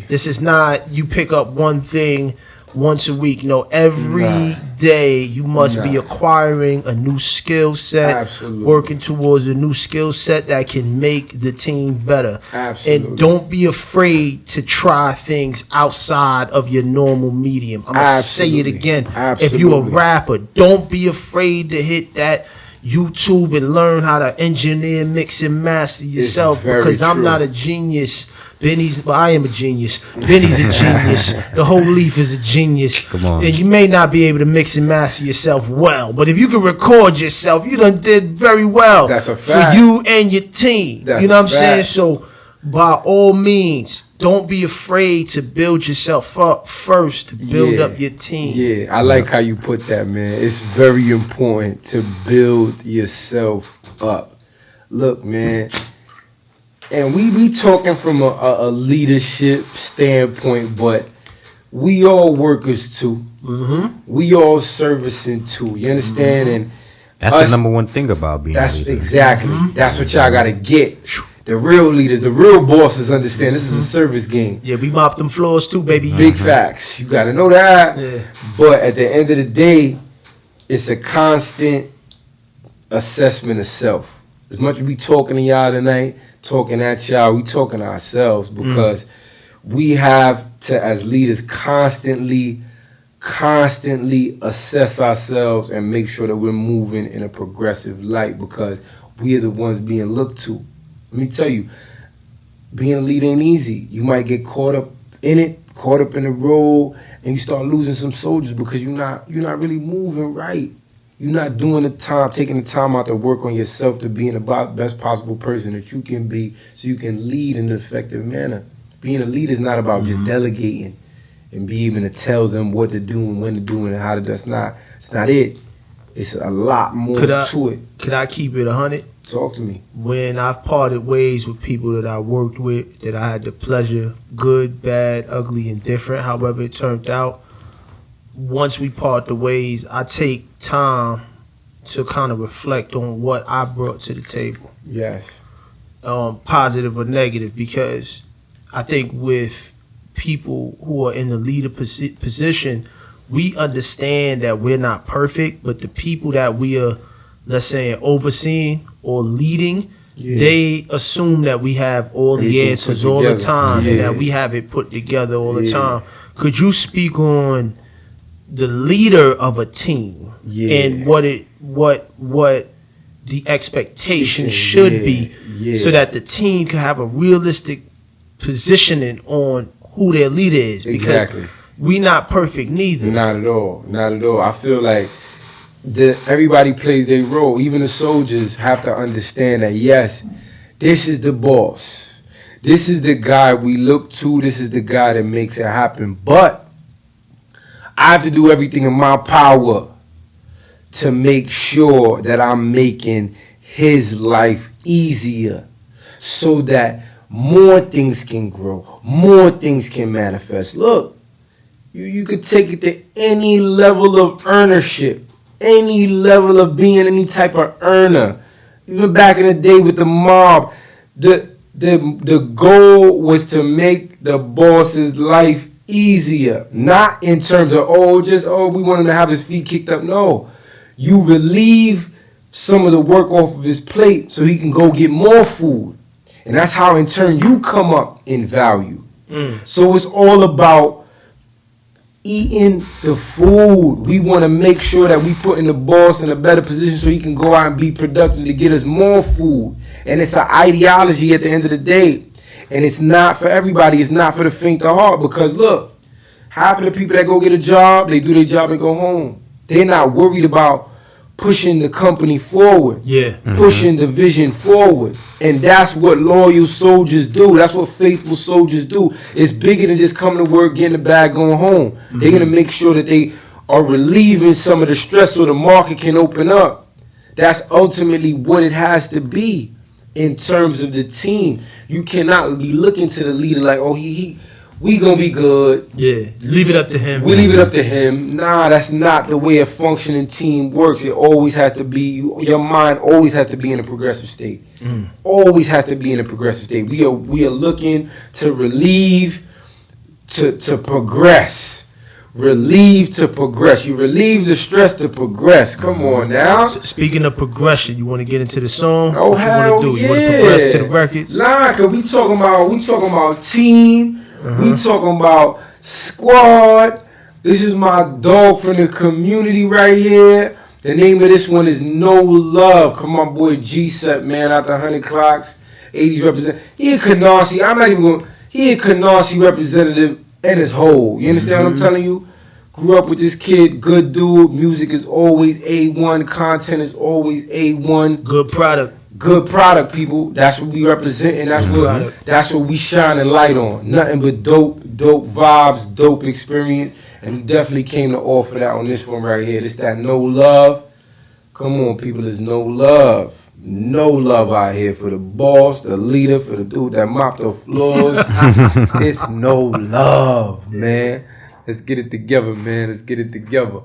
This is not you pick up one thing once a week. No, every day you must be acquiring a new skill set, Absolutely. working towards a new skill set that can make the team better. Absolutely. And don't be afraid to try things outside of your normal medium. I'm going to say it again. Absolutely. If you're a rapper, don't be afraid to hit that YouTube and learn how to engineer, mix, and master yourself, very because I'm true. not a genius. I am a genius. Benny's a genius. The whole Leaf is a genius. Come on. And you may not be able to mix and master yourself well, but if you can record yourself, you done did very well. That's a fact. For you and your team. That's you know a what I'm saying? fact. So, by all means, don't be afraid to build yourself up first to build up your team. Yeah, I like how you put that, man. It's very important to build yourself up. Look, man, and we talking from a leadership standpoint, but we all workers too. We all servicing too. You understand? And That's the number one thing about being a that's leader. exactly. That's what y'all gotta get. The real leaders, the real bosses understand this is a service game. Yeah, we mop them floors too, baby. Big facts. You gotta know that. Yeah. But at the end of the day, it's a constant assessment of self. As much as we talking to y'all tonight, talking at y'all, we talking to ourselves, because we have to, as leaders, constantly assess ourselves and make sure that we're moving in a progressive light, because we are the ones being looked to. Let me tell you, being a leader ain't easy. You might get caught up in it, caught up in the role, and you start losing some soldiers because you're not really moving right. You're not doing the time, taking the time out to work on yourself to being the best possible person that you can be, so you can lead in an effective manner. Being a leader is not about just delegating and be able to tell them what to do and when to do and how to do. It's not it. It's a lot more to it. Could I keep it 100? Talk to me. When I've parted ways with people that I worked with, that I had the pleasure, good, bad, ugly, and different, however it turned out, once we part the ways, I take time to kind of reflect on what I brought to the table. Yes. Positive or negative, because I think with people who are in the leader position, we understand that we're not perfect, but the people that we are, let's say, overseeing or leading, they assume that we have all the Everything answers put all the together. time, and Yeah. that we have it put together all the Yeah. time. Could you speak on the leader of a team and what the expectation should be, so that the team can have a realistic positioning on who their leader is? Because we not perfect neither. Not at all. Not at all. I feel like everybody plays their role. Even the soldiers have to understand that, yes, this is the boss. This is the guy we look to. This is the guy that makes it happen. But I have to do everything in my power to make sure that I'm making his life easier, so that more things can grow, more things can manifest. Look, you could take it to any level of earnership, any level of being any type of earner. Even back in the day with the mob, the goal was to make the boss's life easier. Not in terms of, we want him to have his feet kicked up. No. You relieve some of the work off of his plate so he can go get more food. And that's how, in turn, you come up in value. So it's all about eating the food. We want to make sure that we put in the boss in a better position so he can go out and be productive to get us more food. And it's an ideology at the end of the day. And it's not for everybody. It's not for the faint of heart. Because look, half of the people that go get a job, they do their job and go home. They're not worried about pushing the company forward, pushing the vision forward. And that's what loyal soldiers do. That's what faithful soldiers do. It's bigger than just coming to work, getting the bag, going home. They're going to make sure that they are relieving some of the stress so the market can open up. That's ultimately what it has to be in terms of the team. You cannot be looking to the leader like, we gonna be good. Yeah, leave it up to him. We leave it up to him. Nah, that's not the way a functioning team works. It always has to be, your mind always has to be in a progressive state. Always has to be in a progressive state. We are looking to relieve, to progress. Relieve to progress. You relieve the stress to progress. Come on now. Speaking of progression, you want to get into the song? Oh, what you hell want to do? Yeah. You want to progress to the records? Nah, cause we talking about team. We talking about squad. This is my dog from the community right here. The name of this one is No Love. Come on, boy, G-Set, man, out the 100 Clocks. 80s represent. He a Canarsie. I'm not even going. He a Canarsie representative and his whole. You understand what I'm telling you? Grew up with this kid, good dude. Music is always A1. Content is always A1. Good product. Good product, people. That's what we represent, and that's what we shine a light on. Nothing but dope vibes, dope experience, and we definitely came to offer that on this one right here. This that No Love. Come on, people. There's no love. No love out here for the boss, the leader, for the dude that mopped the floors. It's no love, man. Let's get it together, man. Let's get it together.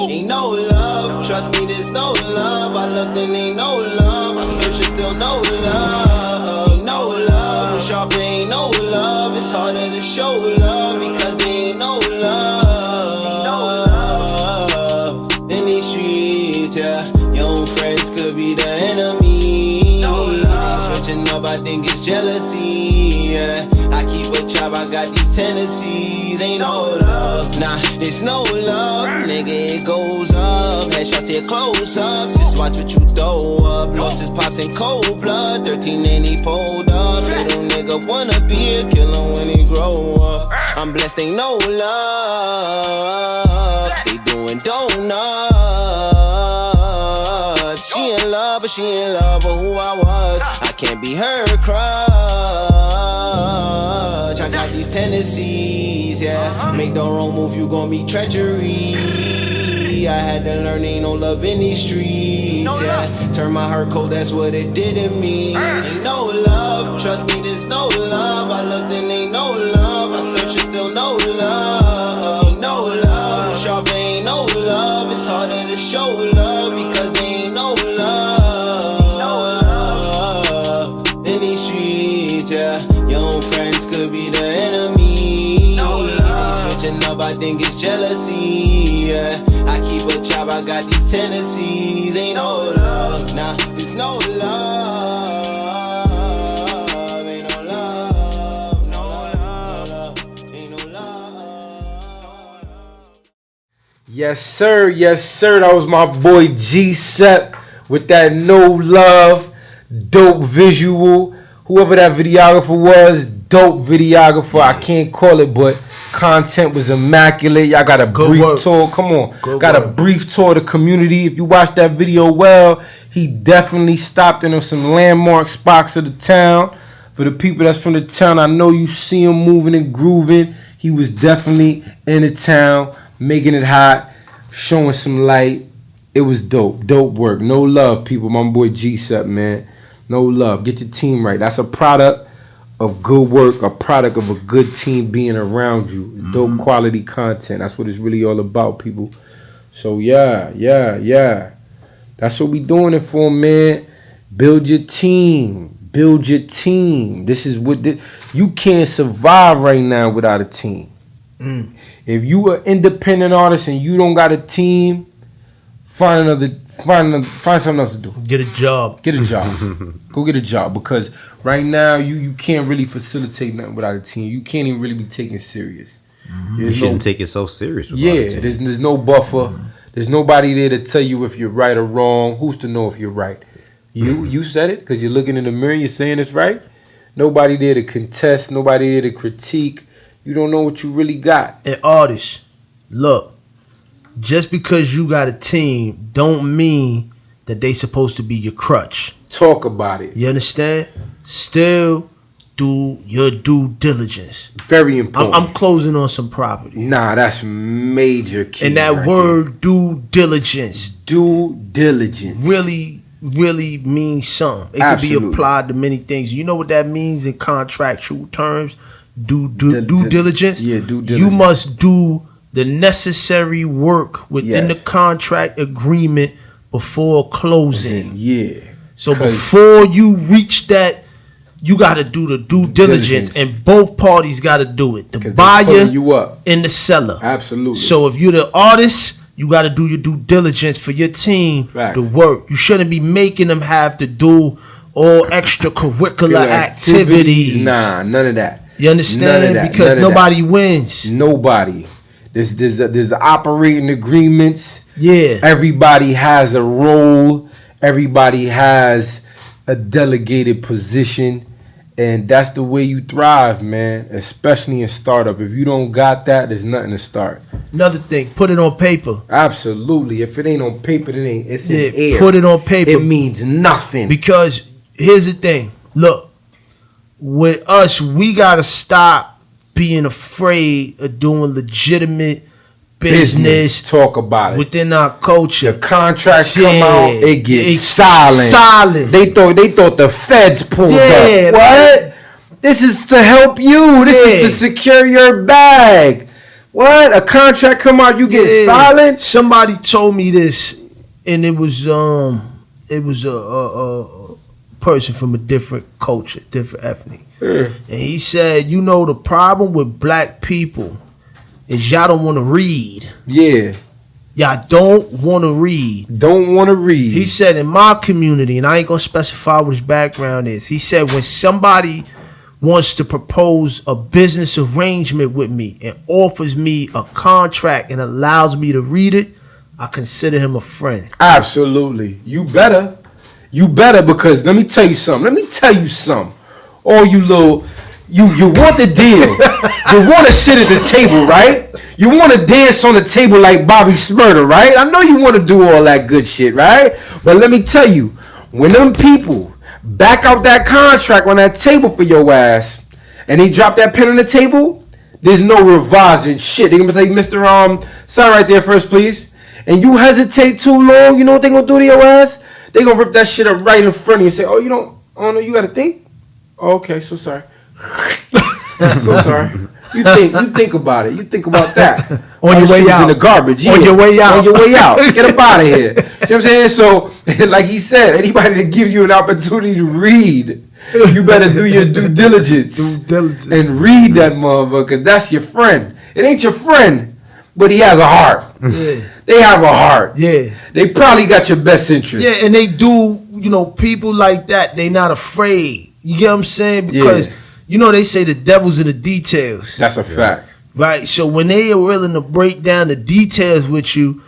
Ain't no love, trust me, there's no love. I looked and ain't no love. I searched and still no love. Ain't no love, sharp ain't no love. It's harder to show love because there ain't no love. In these streets, yeah, your own friends could be the enemy. They switching up, I think it's jealousy, yeah. I keep a job, I got these tendencies. Ain't no love, nah, there's no love. Nigga, it goes up. Headshots here close ups. Just watch what you throw up. Losses pops in cold blood. 13 and he pulled up. Little nigga wanna be a killer when he grow up. I'm blessed, ain't no love. They doing donuts. She in love, but she in love with who I was. I can't be her crutch. I got these tendencies, yeah. Make the wrong move, you gon' meet treachery. I had to learn ain't no love in these streets, yeah. Turn my heart cold, that's what it did to me. Ain't no love, trust me, there's no love. I looked and ain't no love. I searched and still no love. Ain't no love, sharp ain't no love. It's harder to show love because there ain't no love in these streets, yeah. Your own friends could be the enemy. They switching up, I think it's jealousy. Yeah, I keep a job, I got these tendencies. Ain't no love, nah, there's no love. Ain't no love, no love, ain't no love. Yes, sir. Yes, sir. That was my boy G-Sep with that No Love, dope visual. Whoever that videographer was, dope videographer. I can't call it, but content was immaculate. Y'all got a brief tour. Come on. Got a brief tour of the community. If you watch that video well, he definitely stopped in on some landmark spots of the town. For the people that's from the town, I know you see him moving and grooving. He was definitely in the town, making it hot, showing some light. It was dope. Dope work. No love, people. My boy G-Sep, man. No love. Get your team right. That's a product of good work, a product of a good team being around you. Dope quality content. That's what it's really all about, people. So, yeah. That's what we doing it for, man. Build your team. Build your team. This is what... You can't survive right now without a team. If you are independent artist and you don't got a team, find something else to do. Get a job. Get a job. Go get a job, because right now you can't really facilitate nothing without a team. You can't even really be taken serious. You shouldn't take yourself serious. There's no buffer. There's nobody there to tell you if you're right or wrong. Who's to know if you're right? You said it because you're looking in the mirror. You're saying it's right. Nobody there to contest. Nobody there to critique. You don't know what you really got. And artists, look. Just because you got a team don't mean that they supposed to be your crutch. Talk about it. You understand? Still do your due diligence. Very important. I'm closing on some property. Nah, that's major key. And that word due diligence. Due diligence. Really means something. It Absolutely. can be applied to many things. You know what that means in contractual terms? Due diligence? Yeah, due diligence. You must do the necessary work within the contract agreement before closing. Yeah. So before you reach that, you got to do the due diligence, and both parties got to do it. The buyer you up. and the seller. Absolutely. So if you're the artist, you got to do your due diligence for your team to work. You shouldn't be making them have to do all extracurricular activities. Nah, none of that. You understand? Because nobody wins. Nobody. There's operating agreements. Yeah. Everybody has a role. Everybody has a delegated position. And that's the way you thrive, man. Especially in startup. If you don't got that, there's nothing to start. Another thing, put it on paper. Absolutely. If it ain't on paper, it's in air. Put it on paper. It means nothing. Because here's the thing. Look, with us, we got to stop being afraid of doing legitimate business. Talk about it. Within our culture. The contracts come out, it gets silent. They thought the feds pulled up. What? This is to help you. This is to secure your bag. What? A contract come out, you get silent? Somebody told me this, and it was a person from a different culture, different ethnic. And he said, you know, the problem with black people is y'all don't want to read. Yeah. Y'all don't want to read. Don't want to read. He said in my community, and I ain't going to specify what his background is, he said when somebody wants to propose a business arrangement with me and offers me a contract and allows me to read it, I consider him a friend. Absolutely. You better, because let me tell you something. All you little, you want the deal. You want to sit at the table, right? You want to dance on the table like Bobby Shmurda, right? I know you want to do all that good shit, right? But let me tell you, when them people back out that contract on that table for your ass, and they drop that pen on the table, there's no revising shit. They gonna say, Mr. Sign right there first, please. And you hesitate too long, you know what they gonna do to your ass? They gonna rip that shit up right in front of you and say, oh no, you gotta think? Oh, okay, so sorry. So sorry. You think about it. You think about that. On your way out. In the garbage. On your way out. On your way out. Get up out of here. See what I'm saying? So, like he said, anybody that gives you an opportunity to read, you better do your due diligence. And read that motherfucker. That's your friend. It ain't your friend but he has a heart. Yeah. They have a heart. Yeah. They probably got your best interest. Yeah, and they do, people like that, they not afraid. You get what I'm saying? Because, they say the devil's in the details. That's a fact. Right? So when they are willing to break down the details with you,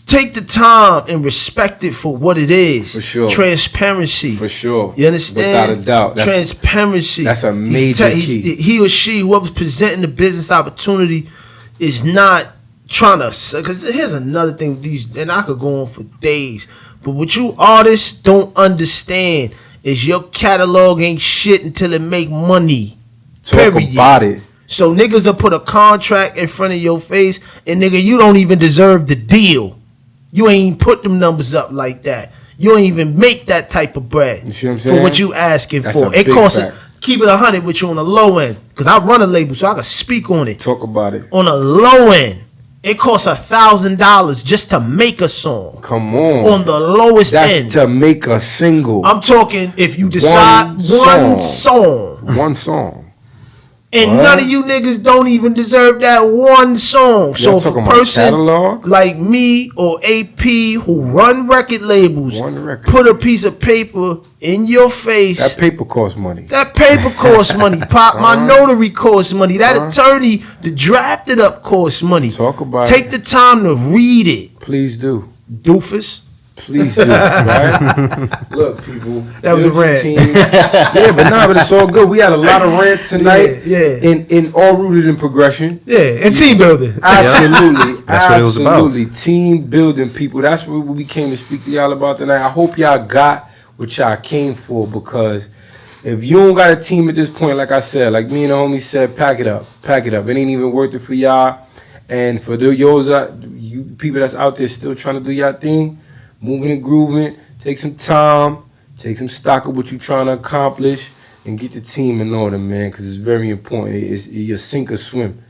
take the time and respect it for what it is. For sure. Transparency. For sure. You understand? Without a doubt. Transparency. That's a major key. He or she, whoever's presenting the business opportunity, is not trying to. Because here's another thing. And I could go on for days. But what you artists don't understand is your catalog ain't shit until it make money. Talk about it. So niggas will put a contract in front of your face, and nigga, you don't even deserve the deal. You ain't put them numbers up like that. You don't even make that type of bread You see what I'm saying? for what you asking That's for. a It big costs fact. keep it 100 with you on the low end, because I run a label, so I can speak on it. Talk about it. On the low end, it costs $1,000 just to make a song. Come on. On the lowest That's end, to make a single. I'm talking if you decide one song. One song. And What? none of you niggas don't even deserve that one song. So if a talking about person catalog? like me or AP who run record labels One record. put a piece of paper in your face, That paper costs money. that paper costs money. Pop, my notary costs money. That attorney to draft it up costs money. Talk about Take it. the time to read it, Please do. doofus. Please do. Right? Look, people. That was a build your rant. team. But it's all good. We had a lot of rants tonight. Yeah. In all rooted in progression. Yeah, and team building. Absolutely. That's what it was about. Absolutely. Team building, people. That's what we came to speak to y'all about tonight. I hope y'all got what y'all came for, because if you don't got a team at this point, like I said, like me and the homie said, pack it up. Pack it up. It ain't even worth it for y'all. And for you people that's out there still trying to do y'all thing, moving and grooving, take some time, take some stock of what you're trying to accomplish, and get the team in order, man, because it's very important. It's your sink or swim.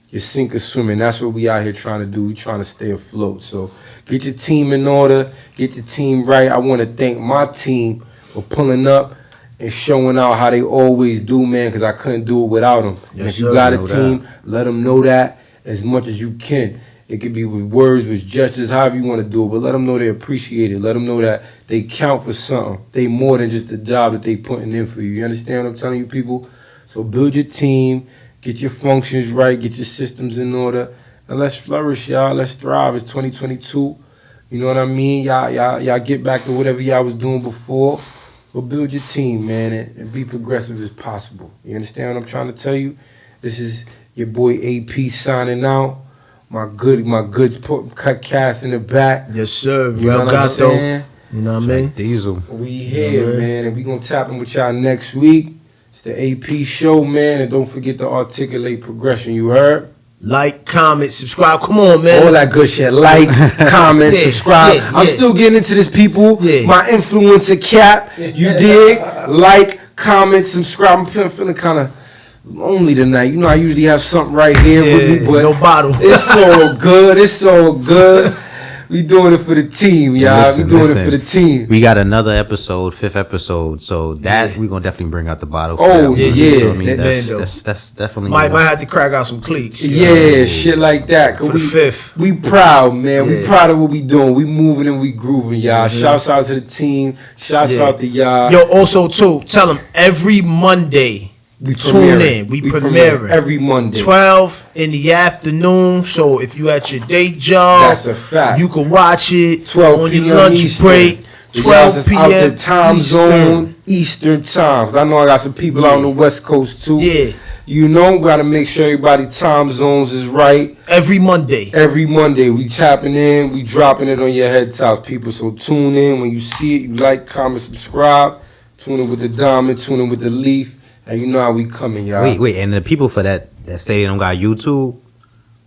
Your sink or swim, and that's what we out here trying to do. We trying to stay afloat. So get your team in order, get your team right. I want to thank my team for pulling up and showing out how they always do, man, because I couldn't do it without them. And Yes, if you sir. got a Know team, let them know that as much as you can. It could be with words, with gestures, however you want to do it, but let them know they appreciate it. Let them know that they count for something. They more than just the job that they putting in for you. You understand what I'm telling you, people? So build your team, get your functions right, get your systems in order, and let's flourish, y'all. Let's thrive. It's 2022. You know what I mean? Y'all get back to whatever y'all was doing before. But build your team, man, and be progressive as possible. You understand what I'm trying to tell you? This is your boy AP signing out. My good cast in the back. Yes, sir. You know Well what I'm got though. saying? You know what I mean? Diesel. We here, man, and we gonna tap in with y'all next week. It's the AP show, man, and don't forget to articulate progression. You heard? Like, comment, subscribe. Come on, man. All that good shit. Like, comment, Yeah, subscribe. yeah, I'm yeah. still getting into this, people. Yeah. My influencer cap. You dig? Like, comment, subscribe. I'm feeling kind of lonely tonight. You know, I usually have something right here with me, but no bottle. it's so good. It's so good. We doing it for the team, y'all. We doing it for the team. We got another episode, 5th episode, so that we gonna definitely bring out the bottle. for Oh, that one. yeah, You feel me? yeah. That's definitely Might have to crack out some cliques. Yeah, shit like that. 'Cause For the fifth. We proud, man. We Yeah. proud of what we doing. We moving and we grooving, y'all. Shouts out to the team. Shouts Yeah. out to y'all. Yo, also too, tell them every Monday, we tune premiering. in. We premiering premiering. every Monday. 12 in the afternoon. So if you at your day job, That's a fact. you can watch it 12 on p.m. your lunch Eastern. break. The 12 guys that's out p.m. the time Eastern. zone, Eastern times. I know I got some people out on the West Coast too. Yeah, You know, gotta make sure everybody time zones is right. every Monday. Every Monday we tapping in, we dropping it on your head top, people. So tune in when you see it. You like, comment, subscribe. Tune in with the diamond, tune in with the leaf, and you know how we coming, y'all. Wait, and the people for that say they don't got YouTube,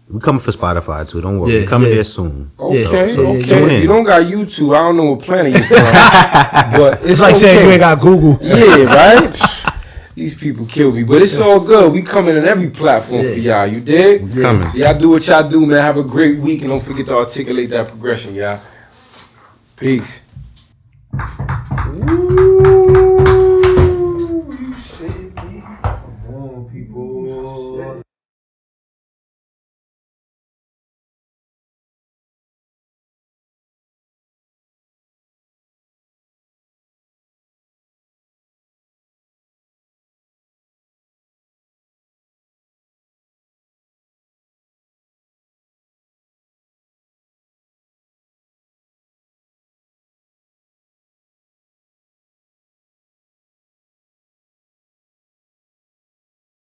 we coming for Spotify too. Don't worry, Yeah, we coming yeah. there soon. Okay, So, okay. tune If in. you don't got YouTube, I don't know what planet you from, but It's like saying you ain't got Google. Yeah, right. These people kill me, but it's all good. We coming in every platform for y'all. You dig? We coming. So y'all do what y'all do, man. Have a great week, and don't forget to articulate that progression, y'all. Peace. Ooh.